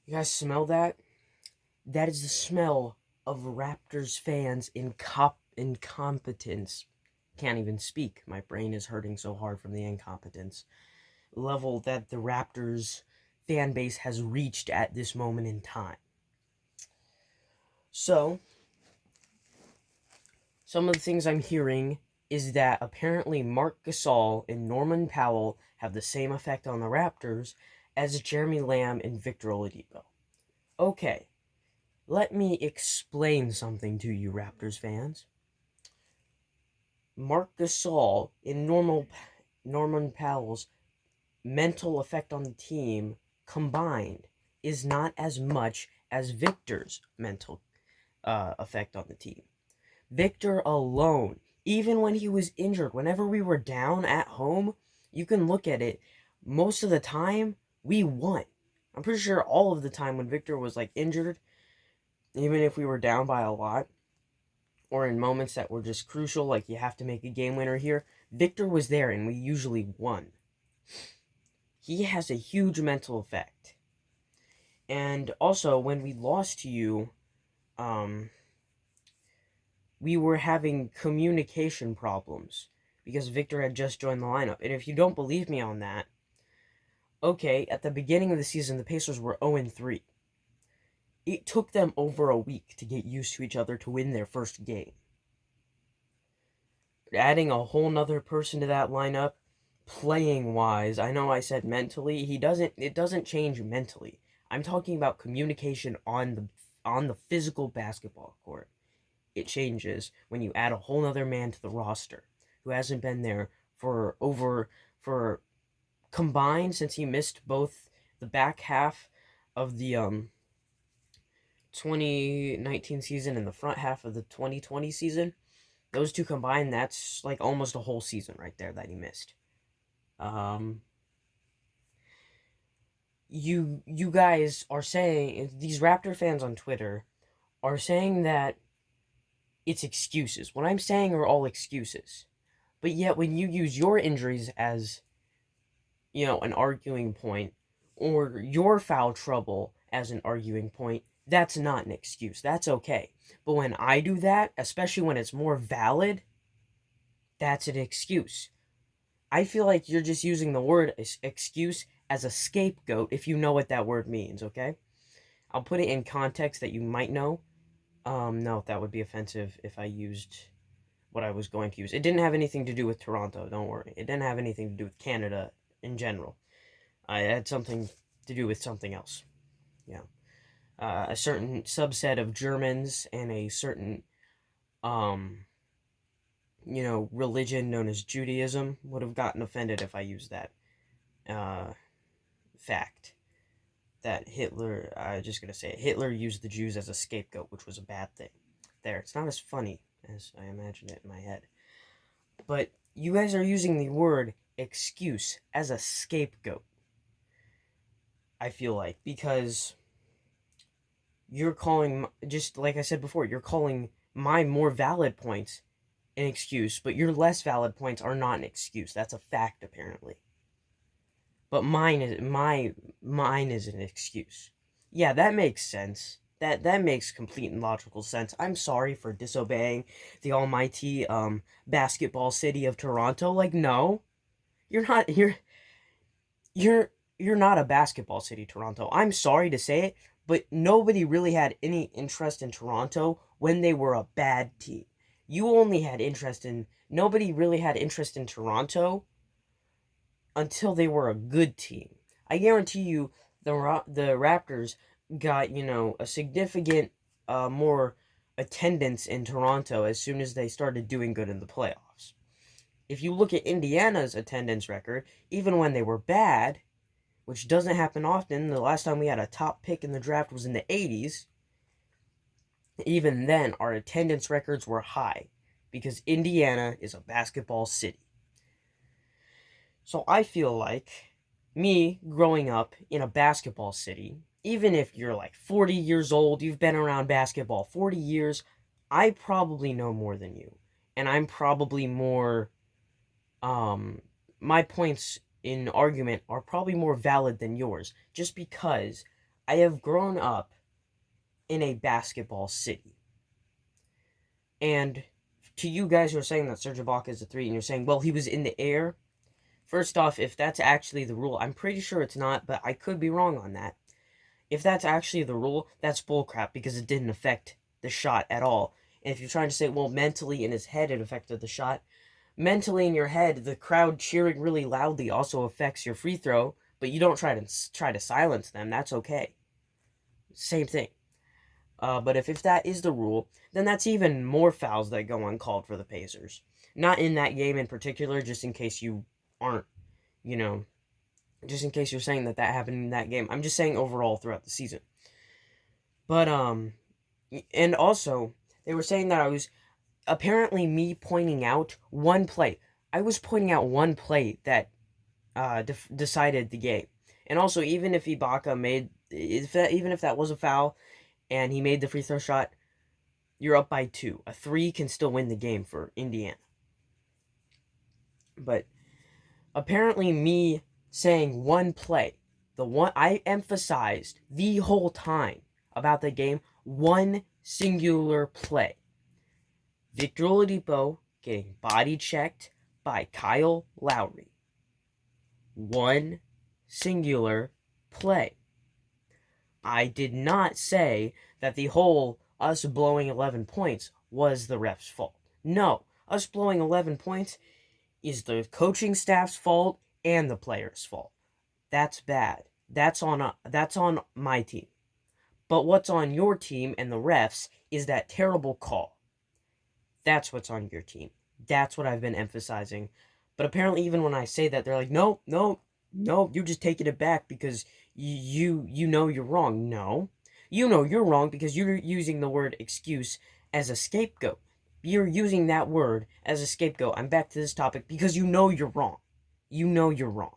You guys smell that? That is the smell of Raptors fans incompetence. Can't even speak. My brain is hurting so hard from the incompetence level that the Raptors fan base has reached at this moment in time. So, some of the things I'm hearing is that apparently Marc Gasol and Norman Powell have the same effect on the Raptors as Jeremy Lamb and Victor Oladipo. Okay, let me explain something to you, Raptors fans. Marc Gasol and Norman Powell's mental effect on the team combined is not as much as Victor's mental effect on the team. Victor alone, even when he was injured, whenever we were down at home, you can look at it, most of the time, we won. I'm pretty sure all of the time when Victor was like injured, even if we were down by a lot, or in moments that were just crucial, like you have to make a game winner here, Victor was there and we usually won. He has a huge mental effect. And also, when we lost to you, um, we were having communication problems because Victor had just joined the lineup. And if you don't believe me on that, okay, at the beginning of the season, the Pacers were 0-3. It took them over a week to get used to each other to win their first game. Adding a whole nother person to that lineup, playing wise, I know I said mentally, it doesn't change mentally. I'm talking about communication on the physical basketball court. It changes when you add a whole other man to the roster who hasn't been there for combined since he missed both the back half of the 2019 season and the front half of the 2020 season. Those two combined, that's like almost a whole season right there that he missed. Um, you guys are saying, these Raptor fans on Twitter are saying that it's excuses. What I'm saying are all excuses. But yet when you use your injuries as, an arguing point, or your foul trouble as an arguing point, that's not an excuse. That's okay. But when I do that, especially when it's more valid, that's an excuse. I feel like you're just using the word excuse as a scapegoat if you know what that word means, okay? I'll put it in context that you might know. No, that would be offensive if I used what I was going to use. It didn't have anything to do with Toronto, don't worry. It didn't have anything to do with Canada in general. I had something to do with something else. Yeah. A certain subset of Germans and a certain, um, religion known as Judaism would have gotten offended if I used that uh, fact. That Hitler, I'm just going to say it, Hitler used the Jews as a scapegoat, which was a bad thing. There, it's not as funny as I imagined it in my head. But you guys are using the word excuse as a scapegoat, I feel like, because you're calling, just like I said before, you're calling my more valid points an excuse, but your less valid points are not an excuse. That's a fact, apparently. But mine is an excuse. Yeah, that makes sense. That makes complete and logical sense. I'm sorry for disobeying the almighty basketball city of Toronto. Like, no, you're not. You're you're not a basketball city, Toronto. I'm sorry to say it, but nobody really had any interest in Toronto when they were a bad team. You only had interest in Nobody really had interest in Toronto until they were a good team. I guarantee you the Raptors got, a significant more attendance in Toronto as soon as they started doing good in the playoffs. If you look at Indiana's attendance record, even when they were bad, which doesn't happen often. The last time we had a top pick in the draft was in the 80s. Even then, our attendance records were high because Indiana is a basketball city. So I feel like me growing up in a basketball city, even if you're like 40 years old, you've been around basketball 40 years, I probably know more than you. And I'm probably more, my points in argument are probably more valid than yours, just because I have grown up in a basketball city. And to you guys who are saying that Serge Ibaka is a 3, and you're saying, well, he was in the air. First off, if that's actually the rule, I'm pretty sure it's not, but I could be wrong on that. If that's actually the rule, that's bullcrap because it didn't affect the shot at all. And if you're trying to say, well, mentally in his head it affected the shot, mentally in your head, the crowd cheering really loudly also affects your free throw, but you don't try to silence them. That's okay. Same thing. But if that is the rule, then that's even more fouls that go uncalled for the Pacers. Not in that game in particular, just in case you aren't, you know, just in case you're saying that happened in that game. I'm just saying overall throughout the season. But, and also, they were saying that I was, apparently me pointing out one play. I was pointing out one play that decided the game. And also, even if Ibaka even if that was a foul, and he made the free throw shot, you're up by 2. A 3 can still win the game for Indiana. But apparently me saying one play, the one I emphasized the whole time about the game, one singular play. Victor Oladipo getting body checked by Kyle Lowry. One singular play. I did not say that the whole us blowing 11 points was the ref's fault. No, us blowing 11 points is the coaching staff's fault and the players' fault. That's bad. That's on my team. But what's on your team and the refs is that terrible call. That's what's on your team. That's what I've been emphasizing. But apparently even when I say that, they're like, no, you're just taking it back because you know you're wrong. No. You know you're wrong because you're using the word excuse as a scapegoat. You're using that word as a scapegoat. I'm back to this topic because you know you're wrong. You know you're wrong.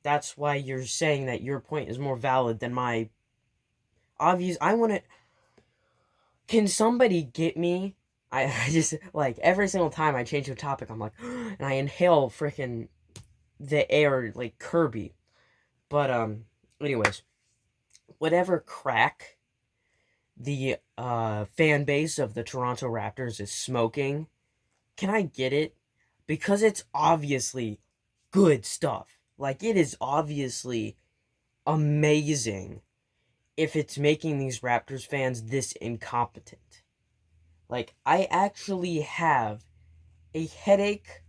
That's why you're saying that your point is more valid than my obvious. I want to. Can somebody get me? I just, like, every single time I change the topic, I'm like, and I inhale freaking the air like Kirby. But, anyways, whatever crack the fan base of the Toronto Raptors is smoking, can I get it? Because it's obviously good stuff. Like, it is obviously amazing if it's making these Raptors fans this incompetent. Like, I actually have a headache,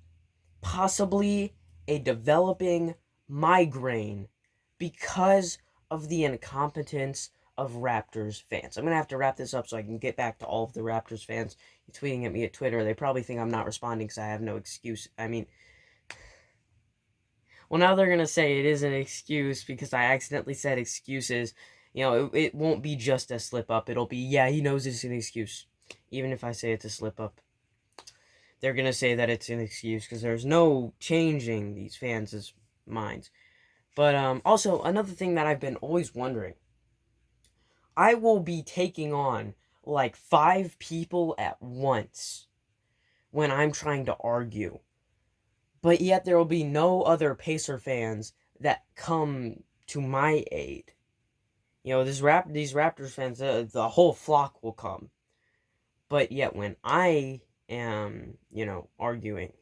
possibly a developing migraine because of the incompetence of Raptors fans. I'm going to have to wrap this up so I can get back to all of the Raptors fans tweeting at me at Twitter. They probably think I'm not responding because I have no excuse. I mean, well, now they're going to say it is an excuse because I accidentally said excuses. You know, it won't be just a slip up. It'll be, yeah, he knows it's an excuse. Even if I say it's a slip up, they're going to say that it's an excuse because there's no changing these fans' minds. But also, another thing that I've been always wondering, I will be taking on like 5 people at once when I'm trying to argue. But yet there will be no other Pacer fans that come to my aid. You know, these Raptors fans, the whole flock will come. But yet when I am, arguing,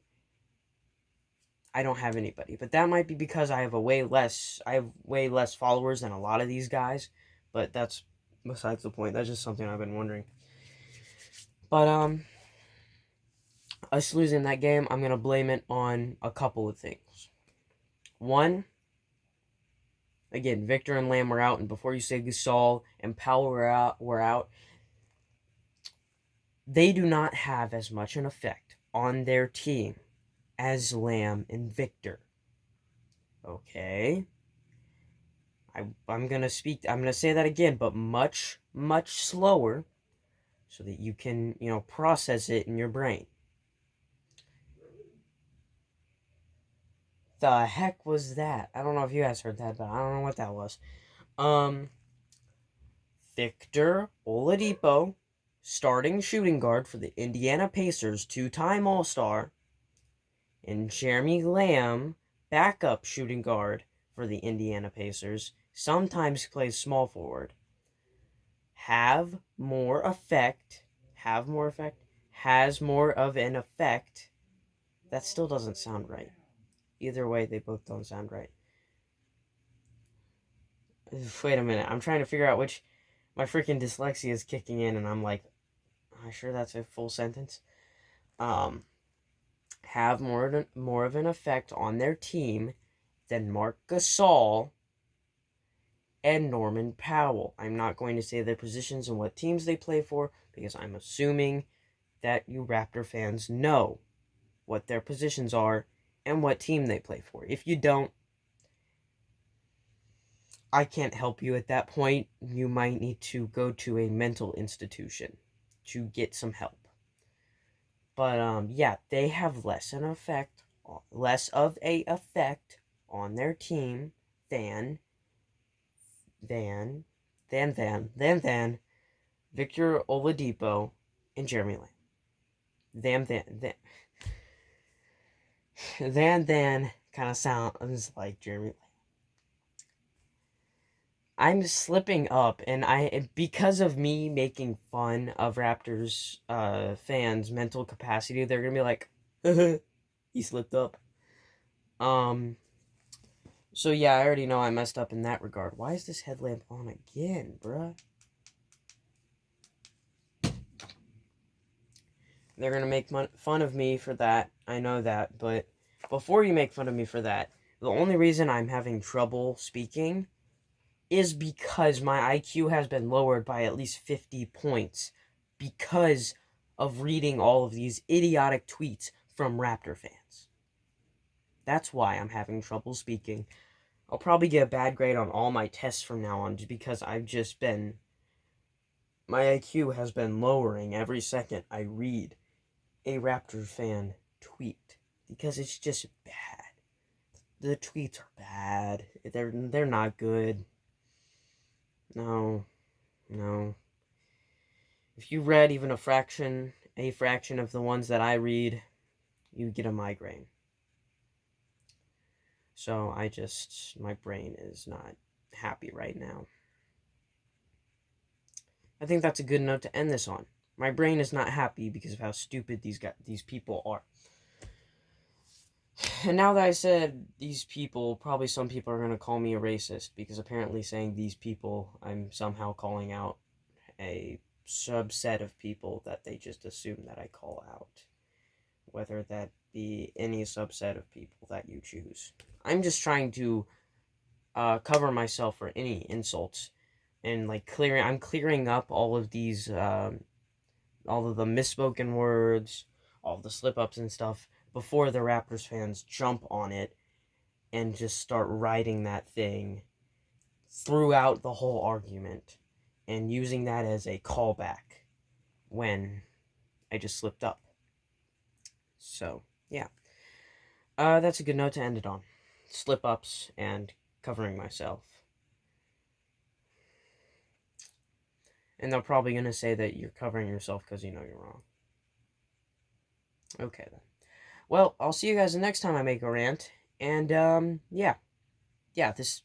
I don't have anybody. But that might be because I have way less followers than a lot of these guys. But that's besides the point. That's just something I've been wondering. But us losing that game, I'm gonna blame it on a couple of things. One, again, Victor and Lamb were out, and before you say Gasol and Powell were out, they do not have as much an effect on their team as Lamb and Victor. Okay. I'm gonna say that again, but much, much slower so that you can, process it in your brain. The heck was that? I don't know if you guys heard that, but I don't know what that was. Victor Oladipo, starting shooting guard for the Indiana Pacers, 2-time All-Star, and Jeremy Lamb, backup shooting guard for the Indiana Pacers, sometimes plays small forward, have more effect, has more of an effect. That still doesn't sound right. Either way, they both don't sound right. Wait a minute, I'm trying to figure out which. My freaking dyslexia is kicking in, and I'm like, am I sure that's a full sentence? Um, have more of an effect on their team than Marc Gasol and Norman Powell. I'm not going to say their positions and what teams they play for because I'm assuming that you Raptor fans know what their positions are and what team they play for. If you don't, I can't help you at that point. You might need to go to a mental institution to get some help. But yeah, they have less of a effect on their team than than than Victor Oladipo and Jeremy Lamb. Than kind of sounds like Jeremy Lamb. I'm slipping up, and because of me making fun of Raptors fans' mental capacity, they're gonna be like, he slipped up. Um. So yeah, I already know I messed up in that regard. Why is this headlamp on again, bruh? They're gonna make fun of me for that. I know that, but before you make fun of me for that, the only reason I'm having trouble speaking is because my IQ has been lowered by at least 50 points because of reading all of these idiotic tweets from Raptor fans. That's why I'm having trouble speaking. I'll probably get a bad grade on all my tests from now on just because my IQ has been lowering every second I read a Raptor fan tweet because it's just bad. The tweets are bad. They're not good. No. If you read even a fraction of the ones that I read, you get a migraine. So my brain is not happy right now. I think that's a good note to end this on. My brain is not happy because of how stupid these people are. And now that I said these people, probably some people are going to call me a racist because apparently saying these people, I'm somehow calling out a subset of people that they just assume that I call out. Whether that be any subset of people that you choose. I'm just trying to cover myself for any insults and I'm clearing up all of these all of the misspoken words, all of the slip-ups and stuff before the Raptors fans jump on it and just start writing that thing throughout the whole argument and using that as a callback when I just slipped up. So, yeah. That's a good note to end it on. Slip-ups and covering myself. And they're probably going to say that you're covering yourself because you know you're wrong. Okay, then. Well, I'll see you guys the next time I make a rant. And, yeah. This